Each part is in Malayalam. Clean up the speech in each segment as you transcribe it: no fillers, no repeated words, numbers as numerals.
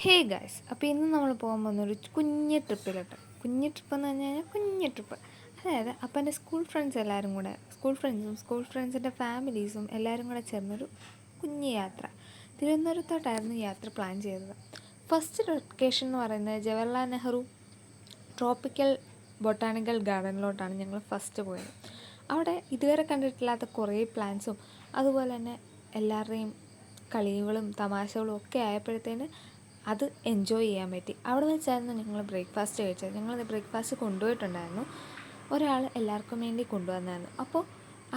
ഹേ ഗായ്സ്, അപ്പോൾ ഇന്ന് നമ്മൾ പോകാൻ പോകുന്നൊരു കുഞ്ഞ് ട്രിപ്പിലോട്ട്. കുഞ്ഞ് ട്രിപ്പെന്ന് പറഞ്ഞു കഴിഞ്ഞാൽ കുഞ്ഞ് ട്രിപ്പ്. അതായത് അപ്പം എൻ്റെ സ്കൂൾ ഫ്രണ്ട്സ് എല്ലാവരും കൂടെ, സ്കൂൾ ഫ്രണ്ട്സിൻ്റെ ഫാമിലീസും എല്ലാവരും കൂടെ ചേർന്നൊരു കുഞ്ഞ് യാത്ര. തിരുവനന്തപുരത്തോട്ടായിരുന്നു യാത്ര പ്ലാൻ ചെയ്തത്. ഫസ്റ്റ് ലൊക്കേഷൻ എന്ന് പറയുന്നത് ജവഹർലാൽ നെഹ്റു ട്രോപ്പിക്കൽ ബൊട്ടാണിക്കൽ ഗാർഡനിലോട്ടാണ് ഞങ്ങൾ ഫസ്റ്റ് പോയത്. അവിടെ ഇതുവരെ കണ്ടിട്ടില്ലാത്ത കുറേ പ്ലാന്റ്സും അതുപോലെ തന്നെ എല്ലാവരുടെയും കളികളും തമാശകളും ഒക്കെ ആയപ്പോഴത്തേന് അത് എൻജോയ് ചെയ്യാൻ പറ്റി. അവിടെ വെച്ചായിരുന്നു ഞങ്ങൾ ബ്രേക്ക്ഫാസ്റ്റ് കഴിച്ചത്. ഞങ്ങളത് ബ്രേക്ക്ഫാസ്റ്റ് കൊണ്ടുപോയിട്ടുണ്ടായിരുന്നു. ഒരാൾ എല്ലാവർക്കും വേണ്ടി കൊണ്ടുവന്നായിരുന്നു. അപ്പോൾ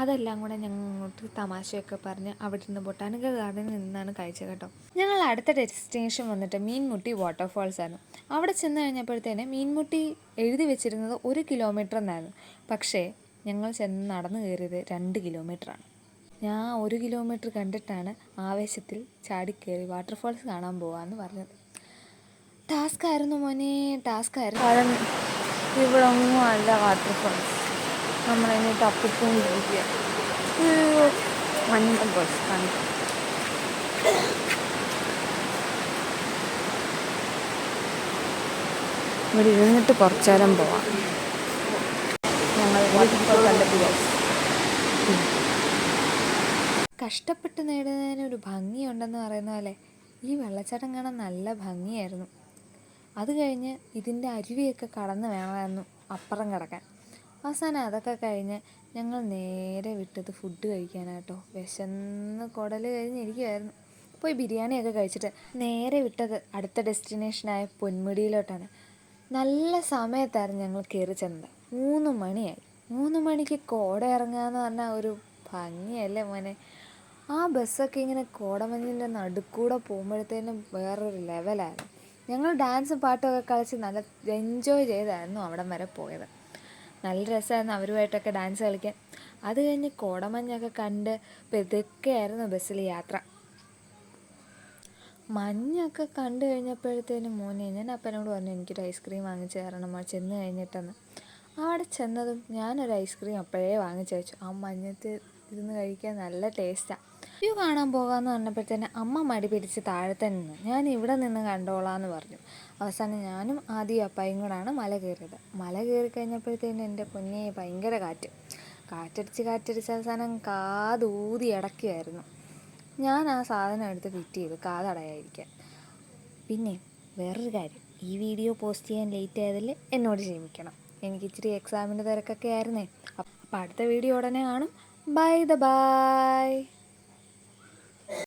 അതെല്ലാം കൂടെ ഞങ്ങൾ അങ്ങോട്ട് തമാശയൊക്കെ പറഞ്ഞ് അവിടെ നിന്ന് ബൊട്ടാണിക്കൽ ഗാർഡനിൽ നിന്നാണ് കഴിച്ചത് കേട്ടോ. ഞങ്ങൾ അടുത്ത ഡെസ്റ്റിനേഷൻ വന്നിട്ട് മീൻമുട്ടി വാട്ടർഫാൾസ് ആയിരുന്നു. അവിടെ ചെന്ന് കഴിഞ്ഞപ്പോഴത്തേന് മീൻമുട്ടി എഴുതി വെച്ചിരുന്നത് 1 കിലോമീറ്റർ എന്നായിരുന്നു. പക്ഷേ ഞങ്ങൾ ചെന്ന് നടന്നു കയറിയത് 2 കിലോമീറ്ററാണ്. ഞാൻ 1 കിലോമീറ്റർ കണ്ടിട്ടാണ് ആവേശത്തിൽ ചാടിക്കയറി വാട്ടർഫാൾസ് കാണാൻ പോകാമെന്ന് പറഞ്ഞത്. ടാസ്ക് ആയിരുന്നു മോനെ, ടാസ്ക് ആയിരുന്നു. കാരണം ഇവിടെ ഒന്നും അല്ല വാട്ടർഫാൾസ്, നമ്മളതിനെ തപ്പിക്കൊണ്ടിരിക്കുക. മഞ്ഞ ബസ് കണ്ടു. ഇവിടെ ഇരുന്നിട്ട് കുറച്ചേരം പോവാം. ഞങ്ങൾ വാട്ടർഫാൾ കണ്ടെത്തിയ കഷ്ടപ്പെട്ട് നേടുന്നതിന് ഒരു ഭംഗിയുണ്ടെന്ന് പറയുന്ന പോലെ ഈ വെള്ളച്ചാട്ടം കാണാൻ നല്ല ഭംഗിയായിരുന്നു. അത് കഴിഞ്ഞ് ഇതിൻ്റെ അരുവിയൊക്കെ കടന്ന് വേണമായിരുന്നു അപ്പുറം കിടക്കാൻ. അവസാനം അതൊക്കെ കഴിഞ്ഞ് ഞങ്ങൾ നേരെ വിട്ടത് ഫുഡ് കഴിക്കാനായിട്ടോ. വിശന്ന് കുടൽ കഴിഞ്ഞിരിക്കുമായിരുന്നു. പോയി ബിരിയാണിയൊക്കെ കഴിച്ചിട്ട് നേരെ വിട്ടത് അടുത്ത ഡെസ്റ്റിനേഷനായ പൊന്മുടിയിലോട്ടാണ്. നല്ല സമയത്തായിരുന്നു ഞങ്ങൾ കയറി ചെന്നത്. 3 മണിയായി. 3 മണിക്ക് കോട ഇറങ്ങുകയെന്ന് പറഞ്ഞാൽ ഒരു ഭംഗിയല്ലേ മോനെ. ആ ബസ്സൊക്കെ ഇങ്ങനെ കോടമഞ്ഞിൻ്റെ നടുക്കൂടെ പോകുമ്പോഴത്തേനും വേറൊരു ലെവലായിരുന്നു. ഞങ്ങൾ ഡാൻസും പാട്ടുമൊക്കെ കളിച്ച് നല്ല എൻജോയ് ചെയ്തായിരുന്നു അവിടം വരെ പോയത്. നല്ല രസമായിരുന്നു അവരുമായിട്ടൊക്കെ ഡാൻസ് കളിക്കാൻ. അത് കഴിഞ്ഞ് കോടമഞ്ഞൊക്കെ കണ്ട് പതുക്കെയായിരുന്നു ബസ്സിൽ യാത്ര. മഞ്ഞൊക്കെ കണ്ടു കഴിഞ്ഞപ്പോഴത്തേനും മോനെ ഞാൻ അപ്പനോട് പറഞ്ഞു എനിക്കൊരു ഐസ്ക്രീം വാങ്ങിച്ച് തരണം ചെന്ന് കഴിഞ്ഞിട്ടെന്ന്. അവിടെ ചെന്നതും ഞാനൊരു ഐസ്ക്രീം അപ്പോഴേ വാങ്ങിച്ചു വെച്ചു. ആ മഞ്ഞത്ത് ഇരുന്ന് കഴിക്കാൻ നല്ല ടേസ്റ്റാണ്. വ്യൂ കാണാൻ പോകാമെന്ന് പറഞ്ഞപ്പോഴത്തേന് അമ്മ മടി പിടിച്ച് താഴത്തെ നിന്ന് ഞാൻ ഇവിടെ നിന്ന് കണ്ടോളാമെന്ന് പറഞ്ഞു. അവസാനം ഞാനും ആദ്യം അപ്പായും കൂടാണ് മല കയറിയത്. മല കയറി കഴിഞ്ഞപ്പോഴത്തേനും എൻ്റെ പൊന്നെ ഭയങ്കര കാറ്റടിച്ച് അവസാനം കാതൂതി അടയ്ക്കുമായിരുന്നു. ഞാൻ ആ സാധനം എടുത്ത് ഫിറ്റ് ചെയ്തു കാതടയായിരിക്കാൻ. പിന്നെ വേറൊരു കാര്യം, ഈ വീഡിയോ പോസ്റ്റ് ചെയ്യാൻ ലേറ്റ് ആയതിൽ എന്നോട് ക്ഷമിക്കണം. എനിക്ക് ഇച്ചിരി എക്സാമിൻ്റെ തിരക്കൊക്കെ ആയിരുന്നേ. അപ്പോൾ അടുത്ത വീഡിയോ ഉടനെ കാണും. ബൈ.